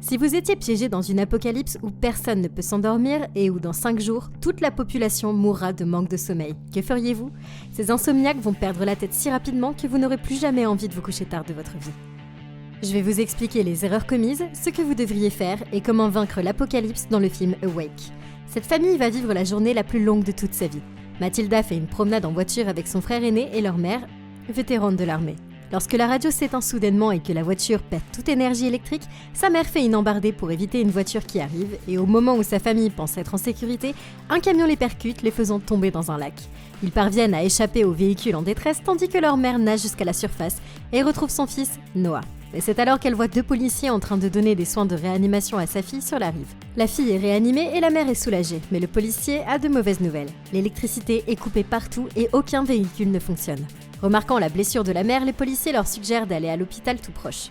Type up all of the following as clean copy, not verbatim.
Si vous étiez piégé dans une apocalypse où personne ne peut s'endormir et où dans 5 jours, toute la population mourra de manque de sommeil, que feriez-vous ? Ces insomniaques vont perdre la tête si rapidement que vous n'aurez plus jamais envie de vous coucher tard de votre vie. Je vais vous expliquer les erreurs commises, ce que vous devriez faire et comment vaincre l'apocalypse dans le film Awake. Cette famille va vivre la journée la plus longue de toute sa vie. Mathilda fait une promenade en voiture avec son frère aîné et leur mère, vétérane de l'armée. Lorsque la radio s'éteint soudainement et que la voiture perd toute énergie électrique, sa mère fait une embardée pour éviter une voiture qui arrive et au moment où sa famille pense être en sécurité, un camion les percute, les faisant tomber dans un lac. Ils parviennent à échapper au véhicule en détresse tandis que leur mère nage jusqu'à la surface et retrouve son fils, Noah. Et c'est alors qu'elle voit 2 policiers en train de donner des soins de réanimation à sa fille sur la rive. La fille est réanimée et la mère est soulagée, mais le policier a de mauvaises nouvelles. L'électricité est coupée partout et aucun véhicule ne fonctionne. Remarquant la blessure de la mère, les policiers leur suggèrent d'aller à l'hôpital tout proche.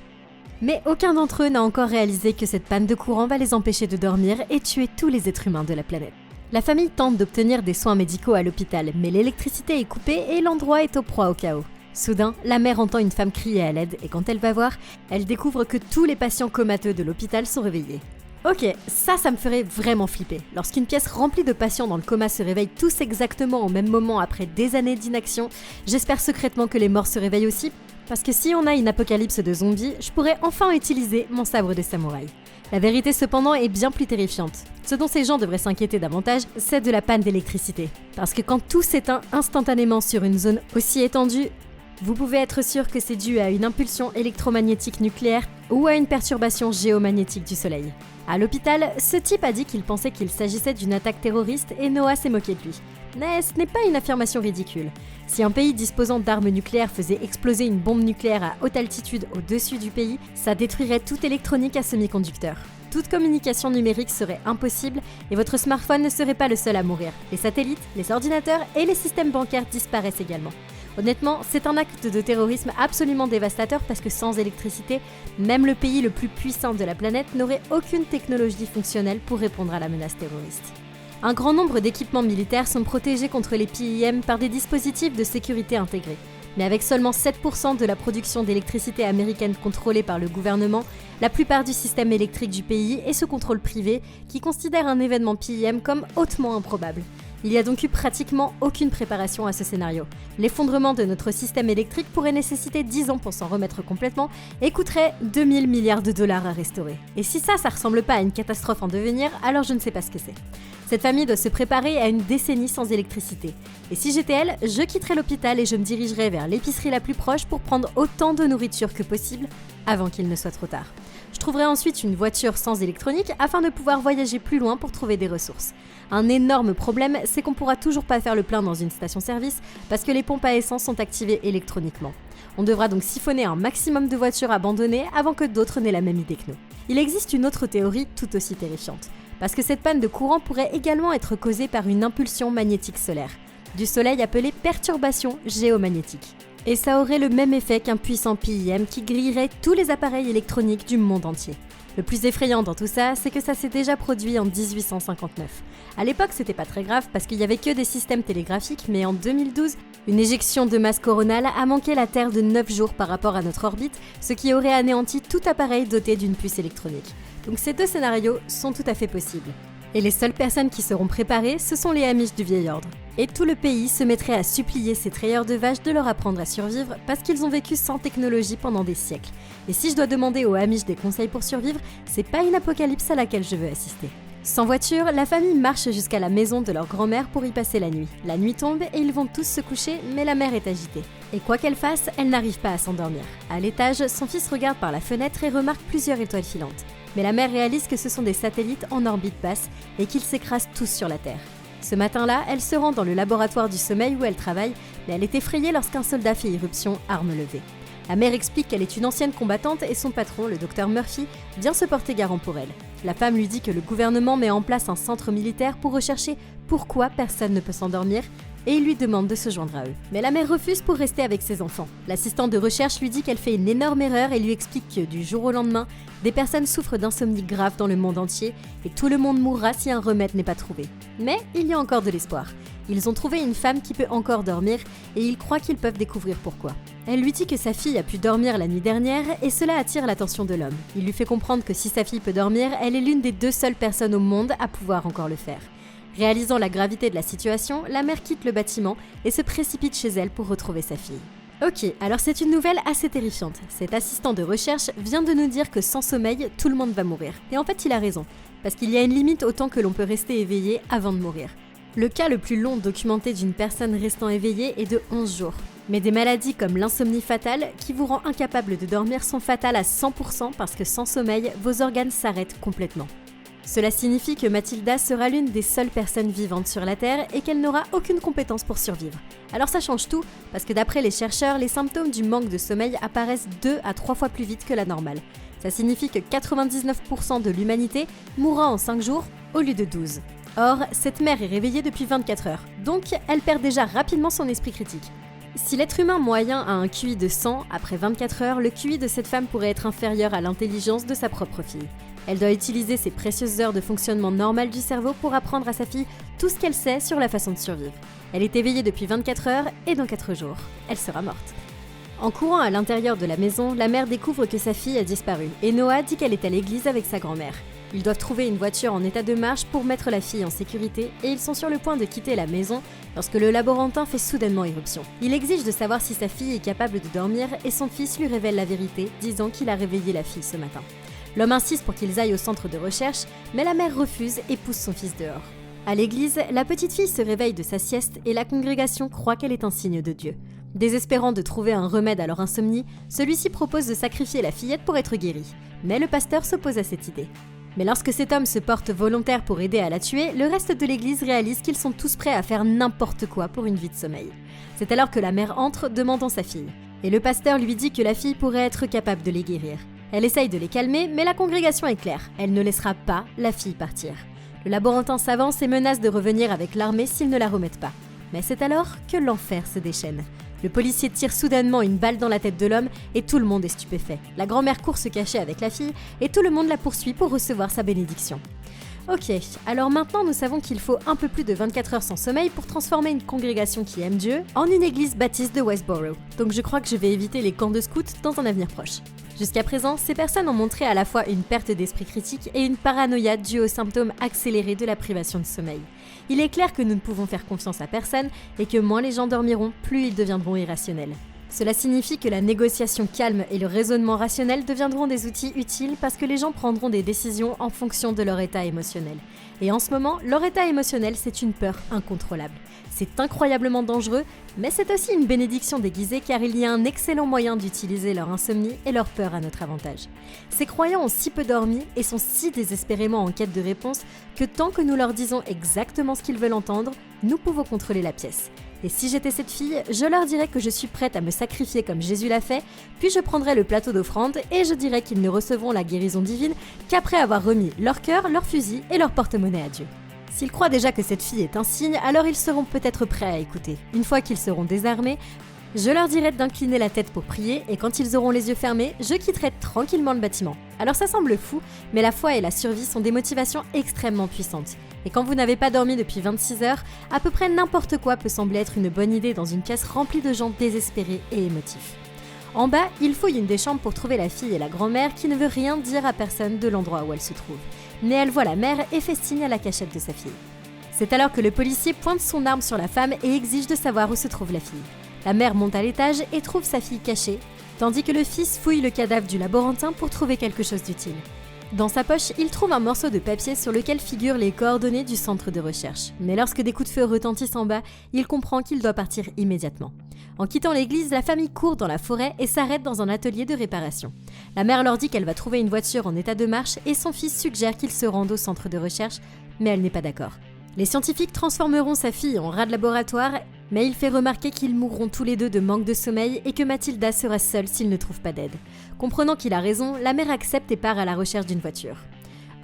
Mais aucun d'entre eux n'a encore réalisé que cette panne de courant va les empêcher de dormir et tuer tous les êtres humains de la planète. La famille tente d'obtenir des soins médicaux à l'hôpital, mais l'électricité est coupée et l'endroit est au proie au chaos. Soudain, la mère entend une femme crier à l'aide et quand elle va voir, elle découvre que tous les patients comateux de l'hôpital sont réveillés. Ok, ça me ferait vraiment flipper. Lorsqu'une pièce remplie de patients dans le coma se réveille tous exactement au même moment après des années d'inaction, j'espère secrètement que les morts se réveillent aussi, parce que si on a une apocalypse de zombies, je pourrais enfin utiliser mon sabre de samouraï. La vérité cependant est bien plus terrifiante. Ce dont ces gens devraient s'inquiéter davantage, c'est de la panne d'électricité. Parce que quand tout s'éteint instantanément sur une zone aussi étendue, vous pouvez être sûr que c'est dû à une impulsion électromagnétique nucléaire ou à une perturbation géomagnétique du Soleil. À l'hôpital, ce type a dit qu'il pensait qu'il s'agissait d'une attaque terroriste et Noah s'est moqué de lui. Mais ce n'est pas une affirmation ridicule. Si un pays disposant d'armes nucléaires faisait exploser une bombe nucléaire à haute altitude au-dessus du pays, ça détruirait toute électronique à semi-conducteur. Toute communication numérique serait impossible et votre smartphone ne serait pas le seul à mourir. Les satellites, les ordinateurs et les systèmes bancaires disparaissent également. Honnêtement, c'est un acte de terrorisme absolument dévastateur parce que sans électricité, même le pays le plus puissant de la planète n'aurait aucune technologie fonctionnelle pour répondre à la menace terroriste. Un grand nombre d'équipements militaires sont protégés contre les PIM par des dispositifs de sécurité intégrés. Mais avec seulement 7% de la production d'électricité américaine contrôlée par le gouvernement, la plupart du système électrique du pays est sous contrôle privé qui considère un événement PIM comme hautement improbable. Il n'y a donc eu pratiquement aucune préparation à ce scénario. L'effondrement de notre système électrique pourrait nécessiter 10 ans pour s'en remettre complètement et coûterait 2000 milliards de dollars à restaurer. Et si ça ressemble pas à une catastrophe en devenir, alors je ne sais pas ce que c'est. Cette famille doit se préparer à une décennie sans électricité. Et si j'étais elle, je quitterais l'hôpital et je me dirigerais vers l'épicerie la plus proche pour prendre autant de nourriture que possible avant qu'il ne soit trop tard. Je trouverai ensuite une voiture sans électronique afin de pouvoir voyager plus loin pour trouver des ressources. Un énorme problème, c'est qu'on pourra toujours pas faire le plein dans une station-service parce que les pompes à essence sont activées électroniquement. On devra donc siphonner un maximum de voitures abandonnées avant que d'autres n'aient la même idée que nous. Il existe une autre théorie tout aussi terrifiante, parce que cette panne de courant pourrait également être causée par une impulsion magnétique solaire, du soleil appelée perturbation géomagnétique. Et ça aurait le même effet qu'un puissant PIM qui grillerait tous les appareils électroniques du monde entier. Le plus effrayant dans tout ça, c'est que ça s'est déjà produit en 1859. À l'époque, c'était pas très grave parce qu'il y avait que des systèmes télégraphiques, mais en 2012, une éjection de masse coronale a manqué la Terre de 9 jours par rapport à notre orbite, ce qui aurait anéanti tout appareil doté d'une puce électronique. Donc ces 2 scénarios sont tout à fait possibles. Et les seules personnes qui seront préparées, ce sont les Amish du vieil ordre. Et tout le pays se mettrait à supplier ces trayeurs de vaches de leur apprendre à survivre parce qu'ils ont vécu sans technologie pendant des siècles. Et si je dois demander aux Amish des conseils pour survivre, c'est pas une apocalypse à laquelle je veux assister. Sans voiture, la famille marche jusqu'à la maison de leur grand-mère pour y passer la nuit. La nuit tombe et ils vont tous se coucher, mais la mère est agitée. Et quoi qu'elle fasse, elle n'arrive pas à s'endormir. À l'étage, son fils regarde par la fenêtre et remarque plusieurs étoiles filantes. Mais la mère réalise que ce sont des satellites en orbite basse et qu'ils s'écrasent tous sur la Terre. Ce matin-là, elle se rend dans le laboratoire du sommeil où elle travaille, mais elle est effrayée lorsqu'un soldat fait irruption, arme levée. La mère explique qu'elle est une ancienne combattante et son patron, le docteur Murphy, vient se porter garant pour elle. La femme lui dit que le gouvernement met en place un centre militaire pour rechercher pourquoi personne ne peut s'endormir et il lui demande de se joindre à eux. Mais la mère refuse pour rester avec ses enfants. L'assistante de recherche lui dit qu'elle fait une énorme erreur et lui explique que du jour au lendemain, des personnes souffrent d'insomnie grave dans le monde entier et tout le monde mourra si un remède n'est pas trouvé. Mais il y a encore de l'espoir. Ils ont trouvé une femme qui peut encore dormir et ils croient qu'ils peuvent découvrir pourquoi. Elle lui dit que sa fille a pu dormir la nuit dernière et cela attire l'attention de l'homme. Il lui fait comprendre que si sa fille peut dormir, elle est l'une des 2 seules personnes au monde à pouvoir encore le faire. Réalisant la gravité de la situation, la mère quitte le bâtiment et se précipite chez elle pour retrouver sa fille. Ok, alors c'est une nouvelle assez terrifiante. Cet assistant de recherche vient de nous dire que sans sommeil, tout le monde va mourir. Et en fait, il a raison, parce qu'il y a une limite au temps que l'on peut rester éveillé avant de mourir. Le cas le plus long documenté d'une personne restant éveillée est de 11 jours. Mais des maladies comme l'insomnie fatale, qui vous rend incapable de dormir, sont fatales à 100% parce que sans sommeil, vos organes s'arrêtent complètement. Cela signifie que Mathilda sera l'une des seules personnes vivantes sur la Terre et qu'elle n'aura aucune compétence pour survivre. Alors ça change tout, parce que d'après les chercheurs, les symptômes du manque de sommeil apparaissent 2 à 3 fois plus vite que la normale. Ça signifie que 99% de l'humanité mourra en 5 jours au lieu de 12. Or, cette mère est réveillée depuis 24 heures, donc elle perd déjà rapidement son esprit critique. Si l'être humain moyen a un QI de 100, après 24 heures, le QI de cette femme pourrait être inférieur à l'intelligence de sa propre fille. Elle doit utiliser ses précieuses heures de fonctionnement normal du cerveau pour apprendre à sa fille tout ce qu'elle sait sur la façon de survivre. Elle est éveillée depuis 24 heures et dans 4 jours, elle sera morte. En courant à l'intérieur de la maison, la mère découvre que sa fille a disparu et Noah dit qu'elle est à l'église avec sa grand-mère. Ils doivent trouver une voiture en état de marche pour mettre la fille en sécurité et ils sont sur le point de quitter la maison lorsque le laborantin fait soudainement irruption. Il exige de savoir si sa fille est capable de dormir et son fils lui révèle la vérité, disant qu'il a réveillé la fille ce matin. L'homme insiste pour qu'ils aillent au centre de recherche, mais la mère refuse et pousse son fils dehors. À l'église, la petite fille se réveille de sa sieste et la congrégation croit qu'elle est un signe de Dieu. Désespérant de trouver un remède à leur insomnie, celui-ci propose de sacrifier la fillette pour être guérie. Mais le pasteur s'oppose à cette idée. Mais lorsque cet homme se porte volontaire pour aider à la tuer, le reste de l'église réalise qu'ils sont tous prêts à faire n'importe quoi pour une vie de sommeil. C'est alors que la mère entre, demandant sa fille. Et le pasteur lui dit que la fille pourrait être capable de les guérir. Elle essaye de les calmer, mais la congrégation est claire. Elle ne laissera pas la fille partir. Le laborantin s'avance et menace de revenir avec l'armée s'ils ne la remettent pas. Mais c'est alors que l'enfer se déchaîne. Le policier tire soudainement une balle dans la tête de l'homme et tout le monde est stupéfait. La grand-mère court se cacher avec la fille et tout le monde la poursuit pour recevoir sa bénédiction. Ok, alors maintenant nous savons qu'il faut un peu plus de 24 heures sans sommeil pour transformer une congrégation qui aime Dieu en une église baptiste de Westboro. Donc je crois que je vais éviter les camps de scouts dans un avenir proche. Jusqu'à présent, ces personnes ont montré à la fois une perte d'esprit critique et une paranoïa due aux symptômes accélérés de la privation de sommeil. Il est clair que nous ne pouvons faire confiance à personne et que moins les gens dormiront, plus ils deviendront irrationnels. Cela signifie que la négociation calme et le raisonnement rationnel deviendront des outils utiles parce que les gens prendront des décisions en fonction de leur état émotionnel. Et en ce moment, leur état émotionnel, c'est une peur incontrôlable. C'est incroyablement dangereux, mais c'est aussi une bénédiction déguisée car il y a un excellent moyen d'utiliser leur insomnie et leur peur à notre avantage. Ces croyants ont si peu dormi et sont si désespérément en quête de réponses que tant que nous leur disons exactement ce qu'ils veulent entendre, nous pouvons contrôler la pièce. Et si j'étais cette fille, je leur dirais que je suis prête à me sacrifier comme Jésus l'a fait, puis je prendrais le plateau d'offrande et je dirais qu'ils ne recevront la guérison divine qu'après avoir remis leur cœur, leur fusil et leur porte-monnaie à Dieu. S'ils croient déjà que cette fille est un signe, alors ils seront peut-être prêts à écouter. Une fois qu'ils seront désarmés, je leur dirai d'incliner la tête pour prier et quand ils auront les yeux fermés, je quitterai tranquillement le bâtiment. Alors ça semble fou, mais la foi et la survie sont des motivations extrêmement puissantes. Et quand vous n'avez pas dormi depuis 26 heures, à peu près n'importe quoi peut sembler être une bonne idée dans une pièce remplie de gens désespérés et émotifs. En bas, il fouille une des chambres pour trouver la fille et la grand-mère qui ne veut rien dire à personne de l'endroit où elle se trouve. Mais elle voit la mère et fait signe à la cachette de sa fille. C'est alors que le policier pointe son arme sur la femme et exige de savoir où se trouve la fille. La mère monte à l'étage et trouve sa fille cachée, tandis que le fils fouille le cadavre du laborantin pour trouver quelque chose d'utile. Dans sa poche, il trouve un morceau de papier sur lequel figurent les coordonnées du centre de recherche. Mais lorsque des coups de feu retentissent en bas, il comprend qu'il doit partir immédiatement. En quittant l'église, la famille court dans la forêt et s'arrête dans un atelier de réparation. La mère leur dit qu'elle va trouver une voiture en état de marche et son fils suggère qu'ils se rendent au centre de recherche, mais elle n'est pas d'accord. Les scientifiques transformeront sa fille en rat de laboratoire, mais il fait remarquer qu'ils mourront tous les deux de manque de sommeil et que Mathilda sera seule s'ils ne trouvent pas d'aide. Comprenant qu'il a raison, la mère accepte et part à la recherche d'une voiture.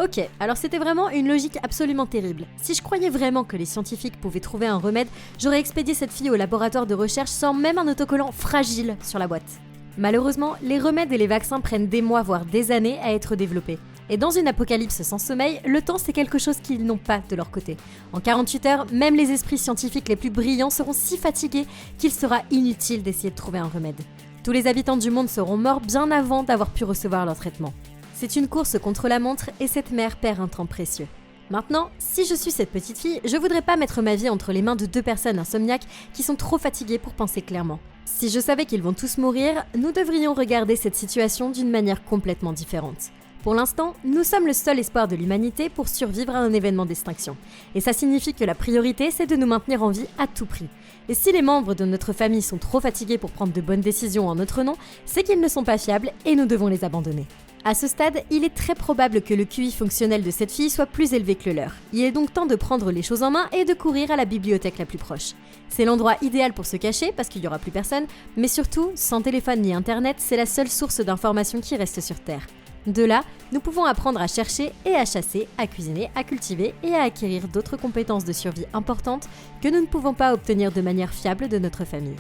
Ok, alors c'était vraiment une logique absolument terrible. Si je croyais vraiment que les scientifiques pouvaient trouver un remède, j'aurais expédié cette fille au laboratoire de recherche sans même un autocollant fragile sur la boîte. Malheureusement, les remèdes et les vaccins prennent des mois voire des années à être développés. Et dans une apocalypse sans sommeil, le temps c'est quelque chose qu'ils n'ont pas de leur côté. En 48 heures, même les esprits scientifiques les plus brillants seront si fatigués qu'il sera inutile d'essayer de trouver un remède. Tous les habitants du monde seront morts bien avant d'avoir pu recevoir leur traitement. C'est une course contre la montre et cette mère perd un temps précieux. Maintenant, si je suis cette petite fille, je voudrais pas mettre ma vie entre les mains de 2 personnes insomniaques qui sont trop fatiguées pour penser clairement. Si je savais qu'ils vont tous mourir, nous devrions regarder cette situation d'une manière complètement différente. Pour l'instant, nous sommes le seul espoir de l'humanité pour survivre à un événement d'extinction. Et ça signifie que la priorité, c'est de nous maintenir en vie à tout prix. Et si les membres de notre famille sont trop fatigués pour prendre de bonnes décisions en notre nom, c'est qu'ils ne sont pas fiables et nous devons les abandonner. À ce stade, il est très probable que le QI fonctionnel de cette fille soit plus élevé que le leur. Il est donc temps de prendre les choses en main et de courir à la bibliothèque la plus proche. C'est l'endroit idéal pour se cacher parce qu'il n'y aura plus personne, mais surtout, sans téléphone ni internet, c'est la seule source d'information qui reste sur Terre. De là, nous pouvons apprendre à chercher et à chasser, à cuisiner, à cultiver et à acquérir d'autres compétences de survie importantes que nous ne pouvons pas obtenir de manière fiable de notre famille.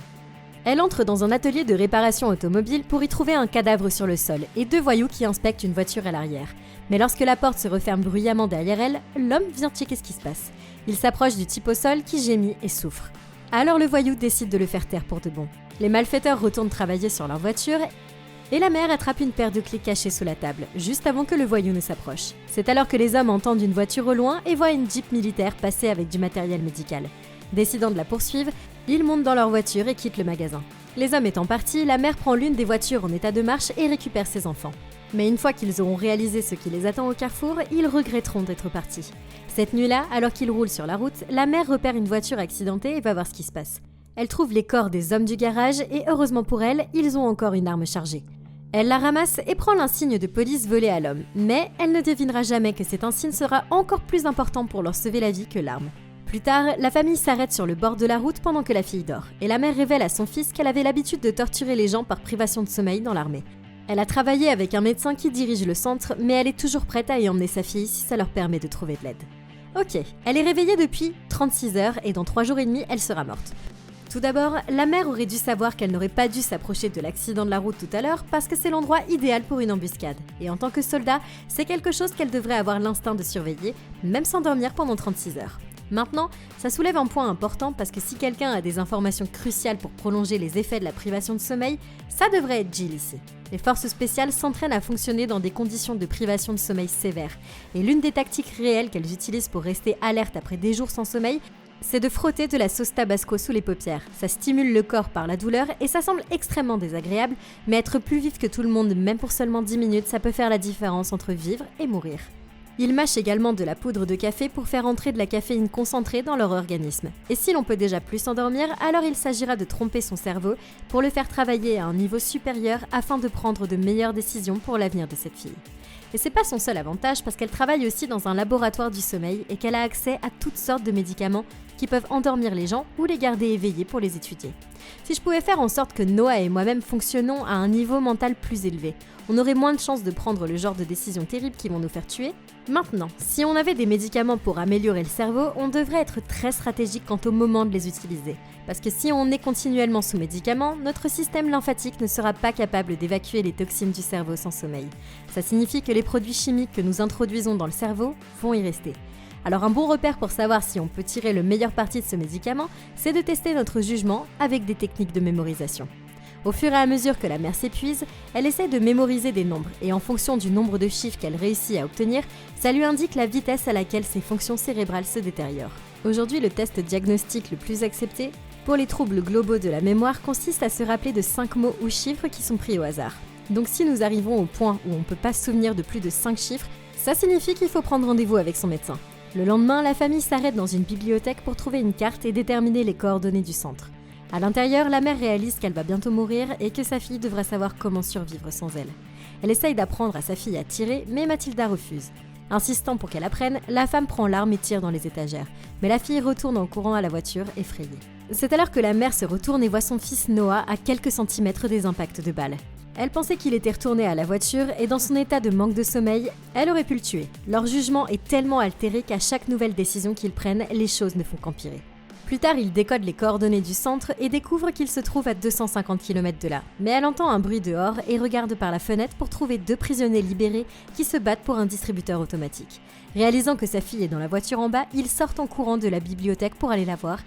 Elle entre dans un atelier de réparation automobile pour y trouver un cadavre sur le sol et 2 voyous qui inspectent une voiture à l'arrière. Mais lorsque la porte se referme bruyamment derrière elle, l'homme vient checker ce qui se passe. Il s'approche du type au sol qui gémit et souffre. Alors le voyou décide de le faire taire pour de bon. Les malfaiteurs retournent travailler sur leur voiture et la mère attrape une paire de clés cachées sous la table, juste avant que le voyou ne s'approche. C'est alors que les hommes entendent une voiture au loin et voient une Jeep militaire passer avec du matériel médical. Décidant de la poursuivre, ils montent dans leur voiture et quittent le magasin. Les hommes étant partis, la mère prend l'une des voitures en état de marche et récupère ses enfants. Mais une fois qu'ils auront réalisé ce qui les attend au carrefour, ils regretteront d'être partis. Cette nuit-là, alors qu'ils roulent sur la route, la mère repère une voiture accidentée et va voir ce qui se passe. Elle trouve les corps des hommes du garage et heureusement pour elle, ils ont encore une arme chargée. Elle la ramasse et prend l'insigne de police volé à l'homme, mais elle ne devinera jamais que cet insigne sera encore plus important pour leur sauver la vie que l'arme. Plus tard, la famille s'arrête sur le bord de la route pendant que la fille dort, et la mère révèle à son fils qu'elle avait l'habitude de torturer les gens par privation de sommeil dans l'armée. Elle a travaillé avec un médecin qui dirige le centre, mais elle est toujours prête à y emmener sa fille si ça leur permet de trouver de l'aide. Ok, elle est réveillée depuis 36 heures et dans 3 jours et demi, elle sera morte. Tout d'abord, la mère aurait dû savoir qu'elle n'aurait pas dû s'approcher de l'accident de la route tout à l'heure parce que c'est l'endroit idéal pour une embuscade. Et en tant que soldat, c'est quelque chose qu'elle devrait avoir l'instinct de surveiller, même sans dormir pendant 36 heures. Maintenant, ça soulève un point important parce que si quelqu'un a des informations cruciales pour prolonger les effets de la privation de sommeil, ça devrait être Jill ici. Les forces spéciales s'entraînent à fonctionner dans des conditions de privation de sommeil sévères. Et l'une des tactiques réelles qu'elles utilisent pour rester alertes après des jours sans sommeil, c'est de frotter de la sauce tabasco sous les paupières. Ça stimule le corps par la douleur et ça semble extrêmement désagréable, mais être plus vif que tout le monde, même pour seulement 10 minutes, ça peut faire la différence entre vivre et mourir. Ils mâchent également de la poudre de café pour faire entrer de la caféine concentrée dans leur organisme. Et si l'on peut déjà plus s'endormir, alors il s'agira de tromper son cerveau pour le faire travailler à un niveau supérieur afin de prendre de meilleures décisions pour l'avenir de cette fille. Et c'est pas son seul avantage parce qu'elle travaille aussi dans un laboratoire du sommeil et qu'elle a accès à toutes sortes de médicaments qui peuvent endormir les gens ou les garder éveillés pour les étudier. Si je pouvais faire en sorte que Noah et moi-même fonctionnons à un niveau mental plus élevé, on aurait moins de chances de prendre le genre de décisions terribles qui vont nous faire tuer. Maintenant, si on avait des médicaments pour améliorer le cerveau, on devrait être très stratégique quant au moment de les utiliser. Parce que si on est continuellement sous médicaments, notre système lymphatique ne sera pas capable d'évacuer les toxines du cerveau sans sommeil. Ça signifie que les produits chimiques que nous introduisons dans le cerveau vont y rester. Alors un bon repère pour savoir si on peut tirer le meilleur parti de ce médicament, c'est de tester notre jugement avec des techniques de mémorisation. Au fur et à mesure que la mère s'épuise, elle essaie de mémoriser des nombres et en fonction du nombre de chiffres qu'elle réussit à obtenir, ça lui indique la vitesse à laquelle ses fonctions cérébrales se détériorent. Aujourd'hui, le test diagnostique le plus accepté pour les troubles globaux de la mémoire consiste à se rappeler de 5 mots ou chiffres qui sont pris au hasard. Donc si nous arrivons au point où on ne peut pas se souvenir de plus de 5 chiffres, ça signifie qu'il faut prendre rendez-vous avec son médecin. Le lendemain, la famille s'arrête dans une bibliothèque pour trouver une carte et déterminer les coordonnées du centre. À l'intérieur, la mère réalise qu'elle va bientôt mourir et que sa fille devra savoir comment survivre sans elle. Elle essaye d'apprendre à sa fille à tirer, mais Mathilda refuse. Insistant pour qu'elle apprenne, la femme prend l'arme et tire dans les étagères. Mais la fille retourne en courant à la voiture, effrayée. C'est alors que la mère se retourne et voit son fils Noah à quelques centimètres des impacts de balles. Elle pensait qu'il était retourné à la voiture et dans son état de manque de sommeil, elle aurait pu le tuer. Leur jugement est tellement altéré qu'à chaque nouvelle décision qu'ils prennent, les choses ne font qu'empirer. Plus tard, il décode les coordonnées du centre et découvre qu'il se trouve à 250 km de là. Mais elle entend un bruit dehors et regarde par la fenêtre pour trouver 2 prisonniers libérés qui se battent pour un distributeur automatique. Réalisant que sa fille est dans la voiture en bas, il sort en courant de la bibliothèque pour aller la voir,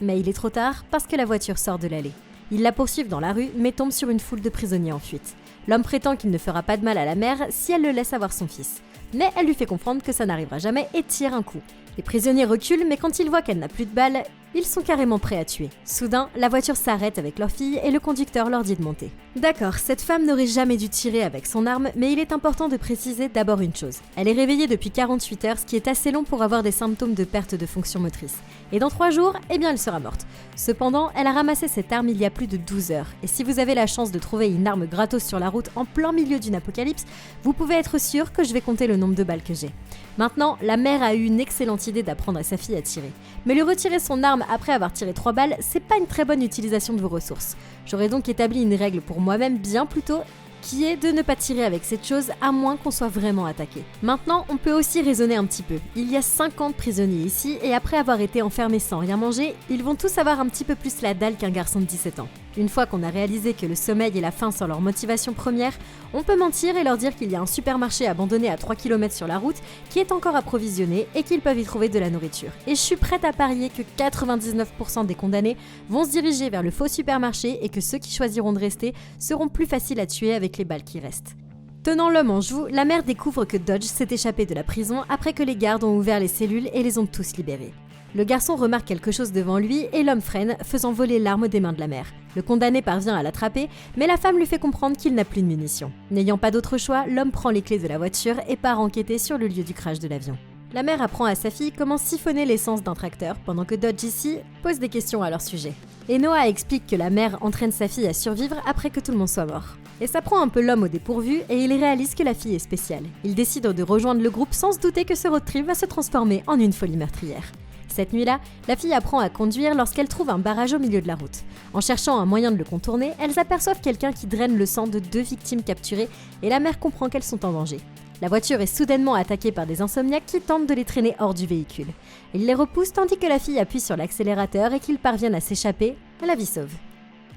mais il est trop tard parce que la voiture sort de l'allée. Ils la poursuivent dans la rue mais tombent sur une foule de prisonniers en fuite. L'homme prétend qu'il ne fera pas de mal à la mère si elle le laisse avoir son fils. Mais elle lui fait comprendre que ça n'arrivera jamais et tire un coup. Les prisonniers reculent, mais quand ils voient qu'elle n'a plus de balles, ils sont carrément prêts à tuer. Soudain, la voiture s'arrête avec leur fille et le conducteur leur dit de monter. D'accord, cette femme n'aurait jamais dû tirer avec son arme, mais il est important de préciser d'abord une chose. Elle est réveillée depuis 48 heures, ce qui est assez long pour avoir des symptômes de perte de fonction motrice. Et dans 3 jours, elle sera morte. Cependant, elle a ramassé cette arme il y a plus de 12 heures. Et si vous avez la chance de trouver une arme gratos sur la route en plein milieu d'une apocalypse, vous pouvez être sûr que je vais compter le nombre de balles que j'ai. Maintenant, la mère a eu une excellente idée d'apprendre à sa fille à tirer. Mais lui retirer son arme après avoir tiré 3 balles, c'est pas une très bonne utilisation de vos ressources. J'aurais donc établi une règle pour moi-même bien plus tôt, qui est de ne pas tirer avec cette chose à moins qu'on soit vraiment attaqué. Maintenant, on peut aussi raisonner un petit peu. Il y a 50 prisonniers ici et après avoir été enfermés sans rien manger, ils vont tous avoir un petit peu plus la dalle qu'un garçon de 17 ans. Une fois qu'on a réalisé que le sommeil et la faim sont leur motivation première, on peut mentir et leur dire qu'il y a un supermarché abandonné à 3 km sur la route qui est encore approvisionné et qu'ils peuvent y trouver de la nourriture. Et je suis prête à parier que 99% des condamnés vont se diriger vers le faux supermarché et que ceux qui choisiront de rester seront plus faciles à tuer avec les balles qui restent. Tenant l'homme en joue, la mère découvre que Dodge s'est échappé de la prison après que les gardes ont ouvert les cellules et les ont tous libérés. Le garçon remarque quelque chose devant lui et l'homme freine, faisant voler l'arme des mains de la mère. Le condamné parvient à l'attraper, mais la femme lui fait comprendre qu'il n'a plus de munitions. N'ayant pas d'autre choix, l'homme prend les clés de la voiture et part enquêter sur le lieu du crash de l'avion. La mère apprend à sa fille comment siphonner l'essence d'un tracteur, pendant que Dodge ici pose des questions à leur sujet. Et Noah explique que la mère entraîne sa fille à survivre après que tout le monde soit mort. Et ça prend un peu l'homme au dépourvu et il réalise que la fille est spéciale. Il décide de rejoindre le groupe sans se douter que ce road trip va se transformer en une folie meurtrière. Cette nuit-là, la fille apprend à conduire lorsqu'elle trouve un barrage au milieu de la route. En cherchant un moyen de le contourner, elles aperçoivent quelqu'un qui draine le sang de 2 victimes capturées et la mère comprend qu'elles sont en danger. La voiture est soudainement attaquée par des insomniaques qui tentent de les traîner hors du véhicule. Ils les repoussent tandis que la fille appuie sur l'accélérateur et qu'ils parviennent à s'échapper, la vie sauve.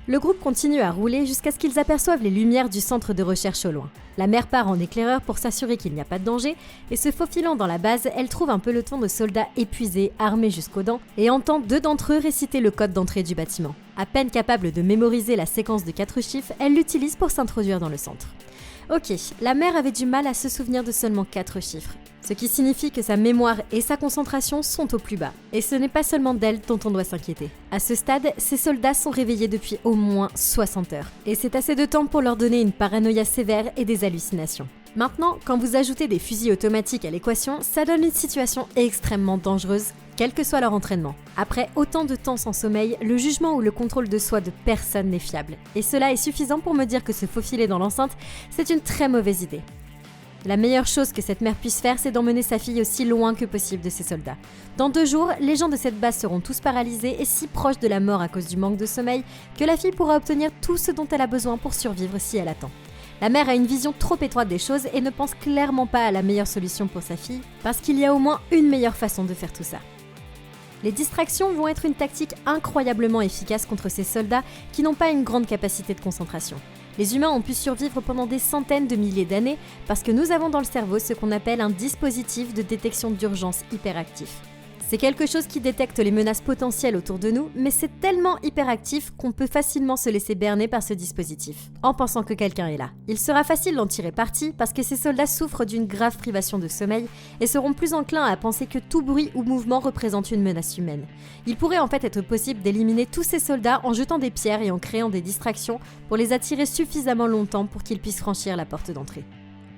Le groupe continue à rouler jusqu'à ce qu'ils aperçoivent les lumières du centre de recherche au loin. La mère part en éclaireur pour s'assurer qu'il n'y a pas de danger, et se faufilant dans la base, elle trouve un peloton de soldats épuisés, armés jusqu'aux dents, et entend 2 d'entre eux réciter le code d'entrée du bâtiment. À peine capable de mémoriser la séquence de 4 chiffres, elle l'utilise pour s'introduire dans le centre. Ok, la mère avait du mal à se souvenir de seulement 4 chiffres, ce qui signifie que sa mémoire et sa concentration sont au plus bas. Et ce n'est pas seulement d'elle dont on doit s'inquiéter. À ce stade, ces soldats sont réveillés depuis au moins 60 heures, et c'est assez de temps pour leur donner une paranoïa sévère et des hallucinations. Maintenant, quand vous ajoutez des fusils automatiques à l'équation, ça donne une situation extrêmement dangereuse, quel que soit leur entraînement. Après autant de temps sans sommeil, le jugement ou le contrôle de soi de personne n'est fiable. Et cela est suffisant pour me dire que se faufiler dans l'enceinte, c'est une très mauvaise idée. La meilleure chose que cette mère puisse faire, c'est d'emmener sa fille aussi loin que possible de ces soldats. Dans 2 jours, les gens de cette base seront tous paralysés et si proches de la mort à cause du manque de sommeil que la fille pourra obtenir tout ce dont elle a besoin pour survivre si elle attend. La mère a une vision trop étroite des choses et ne pense clairement pas à la meilleure solution pour sa fille, parce qu'il y a au moins une meilleure façon de faire tout ça. Les distractions vont être une tactique incroyablement efficace contre ces soldats qui n'ont pas une grande capacité de concentration. Les humains ont pu survivre pendant des centaines de milliers d'années parce que nous avons dans le cerveau ce qu'on appelle un dispositif de détection d'urgence hyperactif. C'est quelque chose qui détecte les menaces potentielles autour de nous, mais c'est tellement hyperactif qu'on peut facilement se laisser berner par ce dispositif, en pensant que quelqu'un est là. Il sera facile d'en tirer parti parce que ces soldats souffrent d'une grave privation de sommeil et seront plus enclins à penser que tout bruit ou mouvement représente une menace humaine. Il pourrait en fait être possible d'éliminer tous ces soldats en jetant des pierres et en créant des distractions pour les attirer suffisamment longtemps pour qu'ils puissent franchir la porte d'entrée.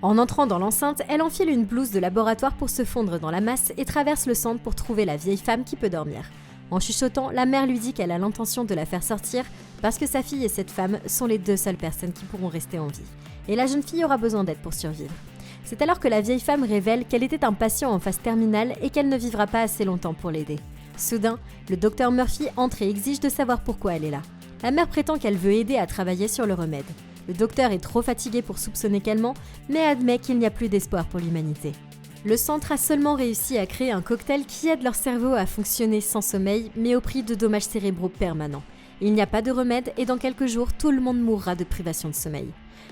En entrant dans l'enceinte, elle enfile une blouse de laboratoire pour se fondre dans la masse et traverse le centre pour trouver la vieille femme qui peut dormir. En chuchotant, la mère lui dit qu'elle a l'intention de la faire sortir parce que sa fille et cette femme sont les 2 seules personnes qui pourront rester en vie. Et la jeune fille aura besoin d'aide pour survivre. C'est alors que la vieille femme révèle qu'elle était un patient en phase terminale et qu'elle ne vivra pas assez longtemps pour l'aider. Soudain, le docteur Murphy entre et exige de savoir pourquoi elle est là. La mère prétend qu'elle veut aider à travailler sur le remède. Le docteur est trop fatigué pour soupçonner qu'elle ment, mais admet qu'il n'y a plus d'espoir pour l'humanité. Le centre a seulement réussi à créer un cocktail qui aide leur cerveau à fonctionner sans sommeil, mais au prix de dommages cérébraux permanents. Il n'y a pas de remède et dans quelques jours, tout le monde mourra de privation de sommeil.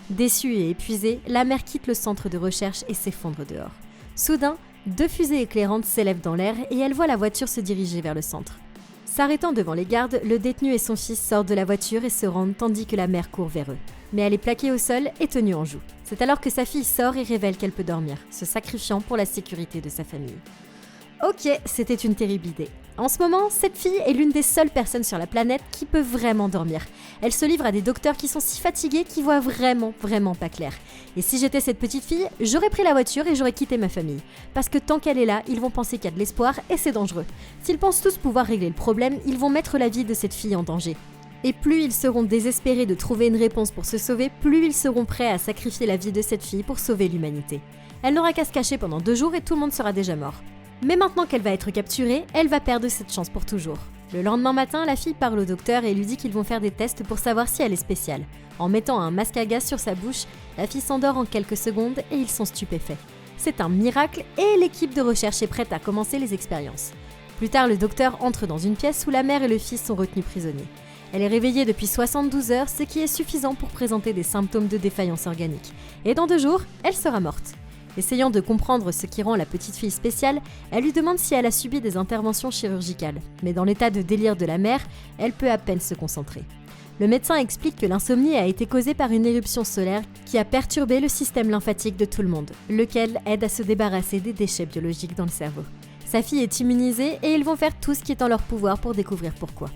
Déçue et épuisée, la mère quitte le centre de recherche et s'effondre dehors. Soudain, 2 fusées éclairantes s'élèvent dans l'air et elle voit la voiture se diriger vers le centre. S'arrêtant devant les gardes, le détenu et son fils sortent de la voiture et se rendent tandis que la mère court vers eux. Mais elle est plaquée au sol et tenue en joue. C'est alors que sa fille sort et révèle qu'elle peut dormir, se sacrifiant pour la sécurité de sa famille. Ok, c'était une terrible idée. En ce moment, cette fille est l'une des seules personnes sur la planète qui peut vraiment dormir. Elle se livre à des docteurs qui sont si fatigués qu'ils voient vraiment pas clair. Et si j'étais cette petite fille, j'aurais pris la voiture et j'aurais quitté ma famille. Parce que tant qu'elle est là, ils vont penser qu'il y a de l'espoir et c'est dangereux. S'ils pensent tous pouvoir régler le problème, ils vont mettre la vie de cette fille en danger. Et plus ils seront désespérés de trouver une réponse pour se sauver, plus ils seront prêts à sacrifier la vie de cette fille pour sauver l'humanité. Elle n'aura qu'à se cacher pendant 2 jours et tout le monde sera déjà mort. Mais maintenant qu'elle va être capturée, elle va perdre cette chance pour toujours. Le lendemain matin, la fille parle au docteur et lui dit qu'ils vont faire des tests pour savoir si elle est spéciale. En mettant un masque à gaz sur sa bouche, la fille s'endort en quelques secondes et ils sont stupéfaits. C'est un miracle et l'équipe de recherche est prête à commencer les expériences. Plus tard, le docteur entre dans une pièce où la mère et le fils sont retenus prisonniers. Elle est réveillée depuis 72 heures, ce qui est suffisant pour présenter des symptômes de défaillance organique. Et dans 2 jours, elle sera morte. Essayant de comprendre ce qui rend la petite fille spéciale, elle lui demande si elle a subi des interventions chirurgicales. Mais dans l'état de délire de la mère, elle peut à peine se concentrer. Le médecin explique que l'insomnie a été causée par une éruption solaire qui a perturbé le système lymphatique de tout le monde, lequel aide à se débarrasser des déchets biologiques dans le cerveau. Sa fille est immunisée et ils vont faire tout ce qui est en leur pouvoir pour découvrir pourquoi.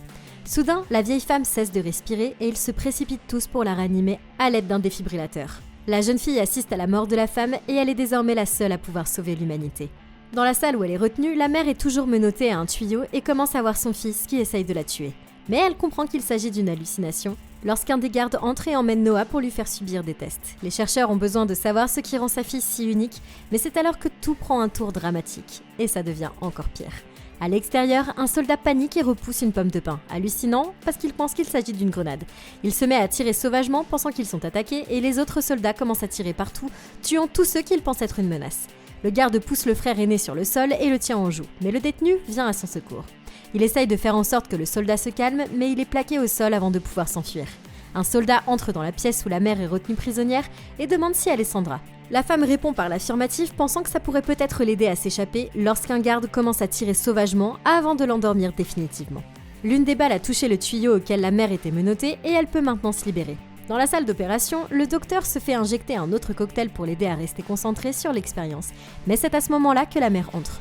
Soudain, la vieille femme cesse de respirer et ils se précipitent tous pour la ranimer à l'aide d'un défibrillateur. La jeune fille assiste à la mort de la femme et elle est désormais la seule à pouvoir sauver l'humanité. Dans la salle où elle est retenue, la mère est toujours menottée à un tuyau et commence à voir son fils qui essaye de la tuer. Mais elle comprend qu'il s'agit d'une hallucination lorsqu'un des gardes entre et emmène Noah pour lui faire subir des tests. Les chercheurs ont besoin de savoir ce qui rend sa fille si unique, mais c'est alors que tout prend un tour dramatique et ça devient encore pire. À l'extérieur, un soldat panique et repousse une pomme de pin, hallucinant parce qu'il pense qu'il s'agit d'une grenade. Il se met à tirer sauvagement pensant qu'ils sont attaqués et les autres soldats commencent à tirer partout, tuant tous ceux qu'ils pensent être une menace. Le garde pousse le frère aîné sur le sol et le tient en joue, mais le détenu vient à son secours. Il essaye de faire en sorte que le soldat se calme, mais il est plaqué au sol avant de pouvoir s'enfuir. Un soldat entre dans la pièce où la mère est retenue prisonnière et demande si elle est Sandra. La femme répond par l'affirmative, pensant que ça pourrait peut-être l'aider à s'échapper lorsqu'un garde commence à tirer sauvagement avant de l'endormir définitivement. L'une des balles a touché le tuyau auquel la mère était menottée et elle peut maintenant se libérer. Dans la salle d'opération, le docteur se fait injecter un autre cocktail pour l'aider à rester concentré sur l'expérience. Mais c'est à ce moment-là que la mère entre.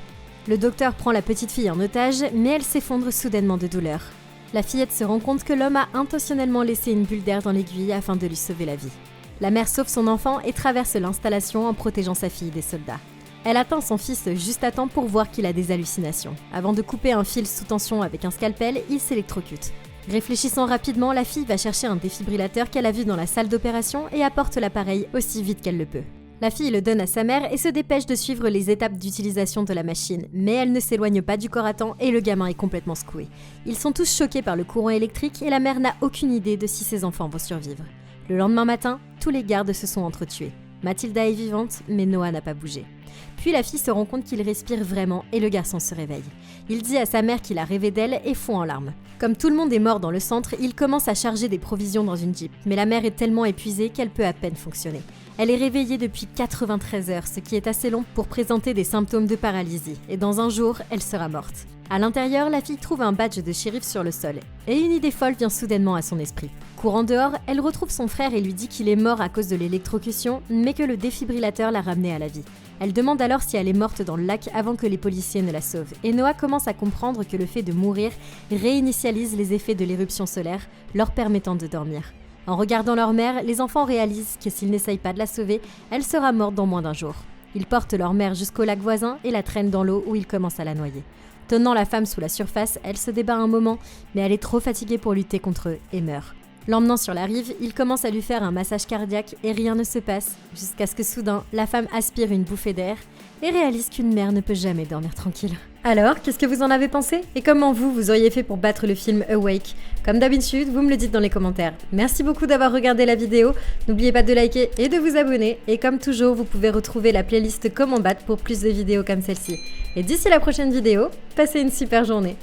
Le docteur prend la petite fille en otage, mais elle s'effondre soudainement de douleur. La fillette se rend compte que l'homme a intentionnellement laissé une bulle d'air dans l'aiguille afin de lui sauver la vie. La mère sauve son enfant et traverse l'installation en protégeant sa fille des soldats. Elle atteint son fils juste à temps pour voir qu'il a des hallucinations. Avant de couper un fil sous tension avec un scalpel, il s'électrocute. Réfléchissant rapidement, la fille va chercher un défibrillateur qu'elle a vu dans la salle d'opération et apporte l'appareil aussi vite qu'elle le peut. La fille le donne à sa mère et se dépêche de suivre les étapes d'utilisation de la machine, mais elle ne s'éloigne pas du corps à temps et le gamin est complètement secoué. Ils sont tous choqués par le courant électrique et la mère n'a aucune idée de si ses enfants vont survivre. Le lendemain matin, tous les gardes se sont entretués. Mathilda est vivante, mais Noah n'a pas bougé. Puis la fille se rend compte qu'il respire vraiment et le garçon se réveille. Il dit à sa mère qu'il a rêvé d'elle et fond en larmes. Comme tout le monde est mort dans le centre, il commence à charger des provisions dans une Jeep, mais la mère est tellement épuisée qu'elle peut à peine fonctionner. Elle est réveillée depuis 93 heures, ce qui est assez long pour présenter des symptômes de paralysie, et dans un jour, elle sera morte. À l'intérieur, la fille trouve un badge de shérif sur le sol, et une idée folle vient soudainement à son esprit. Courant dehors, elle retrouve son frère et lui dit qu'il est mort à cause de l'électrocution, mais que le défibrillateur l'a ramené à la vie. Elle demande alors si elle est morte dans le lac avant que les policiers ne la sauvent, et Noah commence à comprendre que le fait de mourir réinitialise les effets de l'éruption solaire, leur permettant de dormir. En regardant leur mère, les enfants réalisent que s'ils n'essayent pas de la sauver, elle sera morte dans moins d'1 jour. Ils portent leur mère jusqu'au lac voisin et la traînent dans l'eau où ils commencent à la noyer. Tenant la femme sous la surface, elle se débat un moment, mais elle est trop fatiguée pour lutter contre eux et meurt. L'emmenant sur la rive, il commence à lui faire un massage cardiaque et rien ne se passe, jusqu'à ce que soudain, la femme aspire une bouffée d'air et réalise qu'une mère ne peut jamais dormir tranquille. Alors, qu'est-ce que vous en avez pensé? Et comment vous auriez fait pour battre le film Awake? Comme d'habitude, vous me le dites dans les commentaires. Merci beaucoup d'avoir regardé la vidéo, n'oubliez pas de liker et de vous abonner, et comme toujours, vous pouvez retrouver la playlist Comment battre pour plus de vidéos comme celle-ci. Et d'ici la prochaine vidéo, passez une super journée.